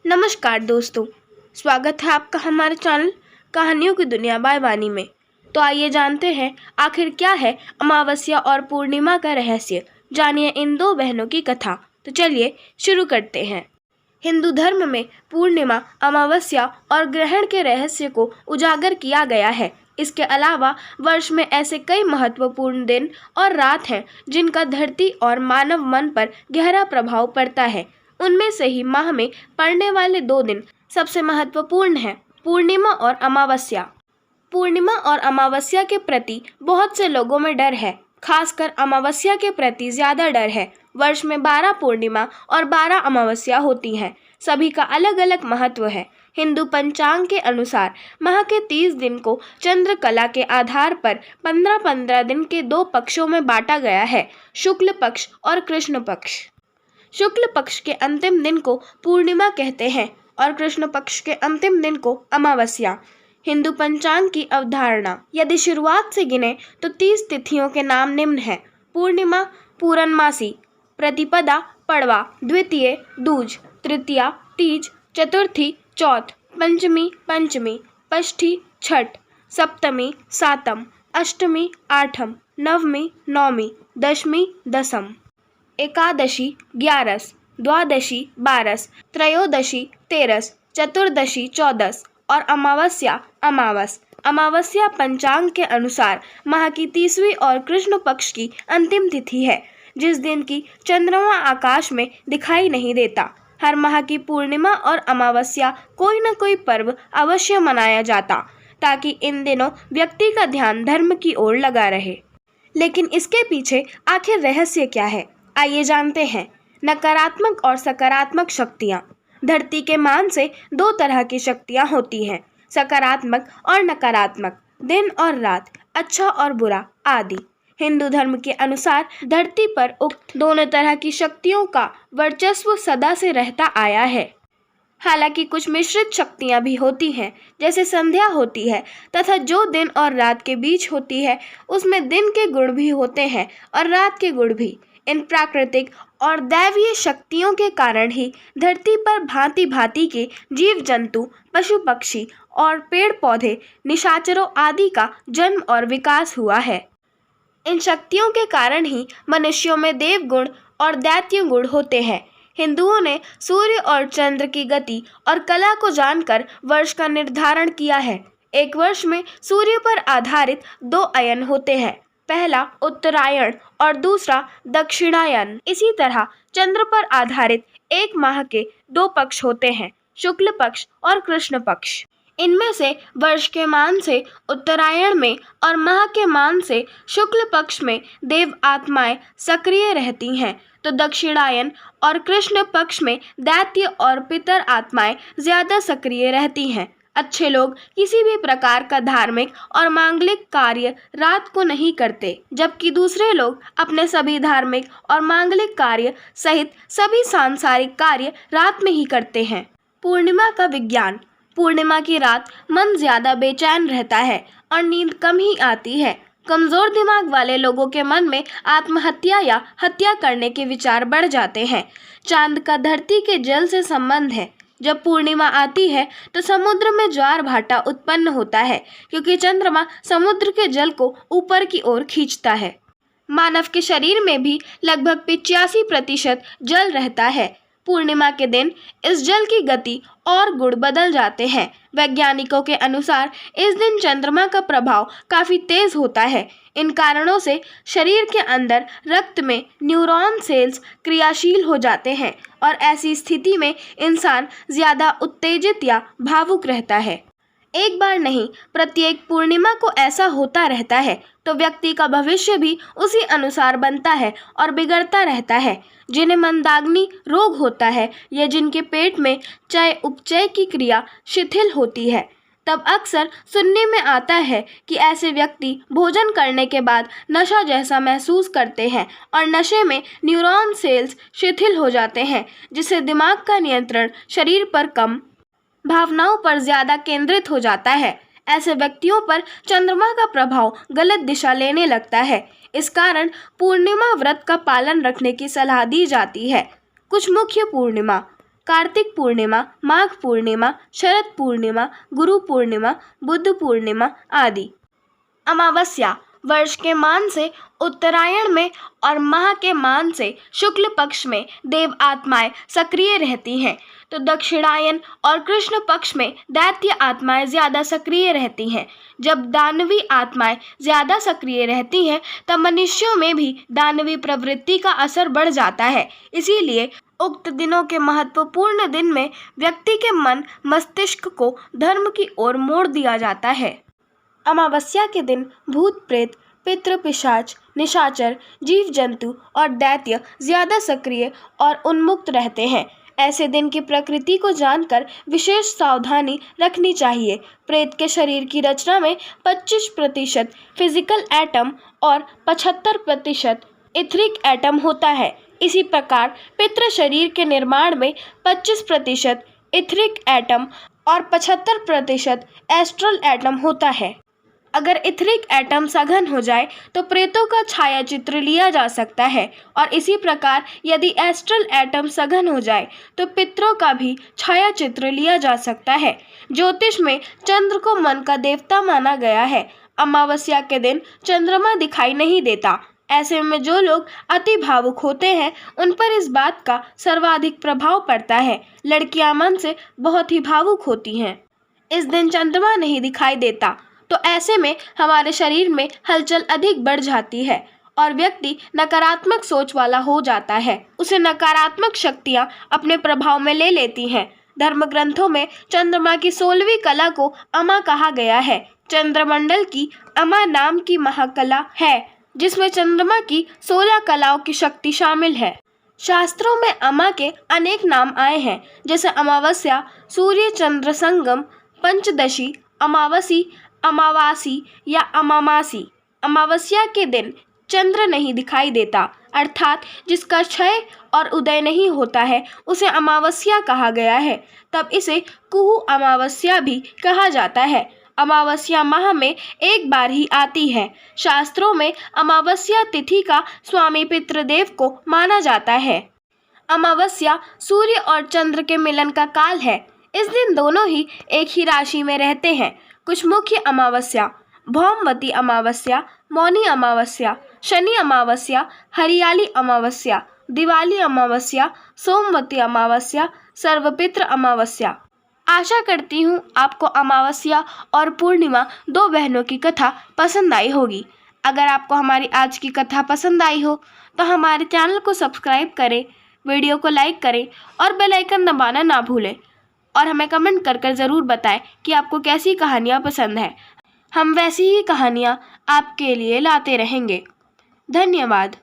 नमस्कार दोस्तों, स्वागत है आपका हमारे चैनल कहानियों की दुनिया बाय वानी में। तो आइए जानते हैं आखिर क्या है अमावस्या और पूर्णिमा का रहस्य। जानिए इन दो बहनों की कथा। तो चलिए शुरू करते हैं। हिंदू धर्म में पूर्णिमा, अमावस्या और ग्रहण के रहस्य को उजागर किया गया है। इसके अलावा वर्ष में ऐसे कई महत्वपूर्ण दिन और रात हैं जिनका धरती और मानव मन पर गहरा प्रभाव पड़ता है। उनमें से ही माह में पड़ने वाले दो दिन सबसे महत्वपूर्ण हैं, पूर्णिमा और अमावस्या। पूर्णिमा और अमावस्या के प्रति बहुत से लोगों में डर है, खासकर अमावस्या के प्रति ज्यादा डर है। वर्ष में 12 पूर्णिमा और 12 अमावस्या होती हैं। सभी का अलग अलग महत्व है। हिंदू पंचांग के अनुसार माह के 30 दिन को चंद्र कला के आधार पर 15-15 दिन के दो पक्षों में बांटा गया है, शुक्ल पक्ष और कृष्ण पक्ष। शुक्ल पक्ष के अंतिम दिन को पूर्णिमा कहते हैं और कृष्ण पक्ष के अंतिम दिन को अमावस्या। हिंदू पंचांग की अवधारणा यदि शुरुआत से गिने तो 30 तिथियों के नाम निम्न हैं: पूर्णिमा पूरनमासी, प्रतिपदा पड़वा, द्वितीय दूज, तृतीया तीज, चतुर्थी चौथ, पंचमी पंचमी, षष्ठी छठ, सप्तमी सातम, अष्टमी आठम, नवमी नौमी, दशमी दसम, एकादशी ग्यारस, द्वादशी बारस, त्रयोदशी तेरस, चतुर्दशी चौदस और अमावस्या अमावस। अमावस्या पंचांग के अनुसार माह की 30वीं और कृष्ण पक्ष की अंतिम तिथि है, जिस दिन की चंद्रमा आकाश में दिखाई नहीं देता। हर माह की पूर्णिमा और अमावस्या कोई न कोई पर्व अवश्य मनाया जाता, ताकि इन दिनों व्यक्ति का ध्यान धर्म की ओर लगा रहे। लेकिन इसके पीछे आखिर रहस्य क्या है, आइए जानते हैं। नकारात्मक और सकारात्मक शक्तियाँ। धरती के मान से दो तरह की शक्तियाँ होती हैं, सकारात्मक और नकारात्मक, दिन और रात, अच्छा और बुरा आदि। हिंदू धर्म के अनुसार धरती पर उक्त दोनों तरह की शक्तियों का वर्चस्व सदा से रहता आया है। हालांकि कुछ मिश्रित शक्तियां भी होती हैं, जैसे संध्या होती है तथा जो दिन और रात के बीच होती है, उसमें दिन के गुण भी होते हैं और रात के गुण भी। इन प्राकृतिक और दैवीय शक्तियों के कारण ही धरती पर भांति भांति के जीव जंतु, पशु पक्षी और पेड़ पौधे, निशाचरों आदि का जन्म और विकास हुआ है। इन शक्तियों के कारण ही मनुष्यों में देव गुण और दैत्य गुण होते हैं। हिंदुओं ने सूर्य और चंद्र की गति और कला को जानकर वर्ष का निर्धारण किया है। एक वर्ष में सूर्य पर आधारित दो अयन होते हैं, पहला उत्तरायण और दूसरा दक्षिणायन। इसी तरह चंद्र पर आधारित एक माह के दो पक्ष होते हैं, शुक्ल पक्ष और कृष्ण पक्ष। इनमें से वर्ष के मान से उत्तरायण में और माह के मान से शुक्ल पक्ष में देव आत्माएं सक्रिय रहती हैं, तो दक्षिणायन और कृष्ण पक्ष में दैत्य और पितर आत्माएं ज्यादा सक्रिय रहती हैं। अच्छे लोग किसी भी प्रकार का धार्मिक और मांगलिक कार्य रात को नहीं करते, जबकि दूसरे लोग अपने सभी धार्मिक और मांगलिक कार्य सहित सभी सांसारिक कार्य रात में ही करते हैं। पूर्णिमा का विज्ञान। पूर्णिमा की रात मन ज्यादा बेचैन रहता है और नींद कम ही आती है। कमजोर दिमाग वाले लोगों के मन में आत्महत्या या हत्या करने के विचार बढ़ जाते हैं। चांद का धरती के जल से संबंध है। जब पूर्णिमा आती है तो समुद्र में ज्वार भाटा उत्पन्न होता है, क्योंकि चंद्रमा समुद्र के जल को ऊपर की ओर खींचता है। मानव के शरीर में भी लगभग 85% जल रहता है। पूर्णिमा के दिन इस जल की गति और गुण बदल जाते हैं। वैज्ञानिकों के अनुसार इस दिन चंद्रमा का प्रभाव काफी तेज होता है। इन कारणों से शरीर के अंदर रक्त में न्यूरॉन सेल्स क्रियाशील हो जाते हैं और ऐसी स्थिति में इंसान ज्यादा उत्तेजित या भावुक रहता है। एक बार नहीं, प्रत्येक पूर्णिमा को ऐसा होता रहता है तो व्यक्ति का भविष्य भी उसी अनुसार बनता है और बिगड़ता रहता है। जिन्हें मंदाग्नि रोग होता है या जिनके पेट में चय उपचय की क्रिया शिथिल होती है, तब अक्सर सुनने में आता है कि ऐसे व्यक्ति भोजन करने के बाद नशा जैसा महसूस करते हैं और नशे में न्यूरॉन सेल्स शिथिल हो जाते हैं, जिससे दिमाग का नियंत्रण शरीर पर कम, भावनाओं पर ज्यादा केंद्रित हो जाता है। ऐसे व्यक्तियों पर चंद्रमा का प्रभाव गलत दिशा लेने लगता है। इस कारण पूर्णिमा व्रत का पालन रखने की सलाह दी जाती है। कुछ मुख्य पूर्णिमा: कार्तिक पूर्णिमा, माघ पूर्णिमा, शरद पूर्णिमा, गुरु पूर्णिमा, बुद्ध पूर्णिमा आदि। अमावस्या वर्ष के मान से उत्तरायण में और माह के मान से शुक्ल पक्ष में देव आत्माएं सक्रिय रहती हैं, तो दक्षिणायन और कृष्ण पक्ष में दैत्य आत्माएं ज्यादा सक्रिय रहती हैं। जब दानवी आत्माएं ज्यादा सक्रिय रहती हैं तब मनुष्यों में भी दानवी प्रवृत्ति का असर बढ़ जाता है। इसीलिए उक्त दिनों के महत्वपूर्ण दिन में व्यक्ति के मन मस्तिष्क को धर्म की ओर मोड़ दिया जाता है। अमावस्या के दिन भूत प्रेत, पितृ पिशाच, निशाचर, जीव जंतु और दैत्य ज्यादा सक्रिय और उन्मुक्त रहते हैं। ऐसे दिन की प्रकृति को जानकर विशेष सावधानी रखनी चाहिए। प्रेत के शरीर की रचना में 25% फिजिकल एटम और 75% इथरिक एटम होता है। इसी प्रकार पितृ शरीर के निर्माण में 25% इथरिक एटम और 75% एस्ट्रल एटम होता है। अगर इथरिक एटम सघन हो जाए तो प्रेतों का छाया चित्र लिया जा सकता है और इसी प्रकार यदि एस्ट्रल एटम सघन हो जाए तो पितरों का भी छाया चित्र लिया जा सकता है। ज्योतिष में चंद्र को मन का देवता माना गया है। अमावस्या के दिन चंद्रमा दिखाई नहीं देता। ऐसे में जो लोग अति भावुक होते हैं उन पर इस बात का सर्वाधिक प्रभाव पड़ता है। लड़कियां मन से बहुत ही भावुक होती हैं। इस दिन चंद्रमा नहीं दिखाई देता तो ऐसे में हमारे शरीर में हलचल अधिक बढ़ जाती है और व्यक्ति नकारात्मक सोच वाला हो जाता है। उसे नकारात्मक शक्तियां अपने प्रभाव में ले लेती हैं। धर्म ग्रंथों में चंद्रमा की 16वीं कला को अमा कहा गया है। चंद्रमंडल की अमा नाम की महाकला है जिसमें चंद्रमा की 16 कलाओं की शक्ति शामिल है। शास्त्रों में अमा के अनेक नाम आए हैं, जैसे अमावस्या, सूर्य चंद्र संगम, पंचदशी, अमावसी, अमावासी या अमामासी। अमावस्या के दिन चंद्र नहीं दिखाई देता, अर्थात जिसका क्षय और उदय नहीं होता है उसे अमावस्या कहा गया है। तब इसे कुहू अमावस्या भी कहा जाता है। अमावस्या माह में एक बार ही आती है। शास्त्रों में अमावस्या तिथि का स्वामी पितृदेव को माना जाता है। अमावस्या सूर्य और चंद्र के मिलन का काल है। इस दिन दोनों ही एक ही राशि में रहते हैं। कुछ मुख्य अमावस्या: भौमवती अमावस्या, मौनी अमावस्या, शनि अमावस्या, हरियाली अमावस्या, दिवाली अमावस्या, सोमवती अमावस्या, सर्वपित्र अमावस्या। आशा करती हूँ आपको अमावस्या और पूर्णिमा, दो बहनों की कथा पसंद आई होगी। अगर आपको हमारी आज की कथा पसंद आई हो तो हमारे चैनल को सब्सक्राइब करें, वीडियो को लाइक करें और बेल आइकन दबाना ना भूलें और हमें कमेंट कर ज़रूर बताएं कि आपको कैसी कहानियाँ पसंद है। हम वैसी ही कहानियाँ आपके लिए लाते रहेंगे। धन्यवाद।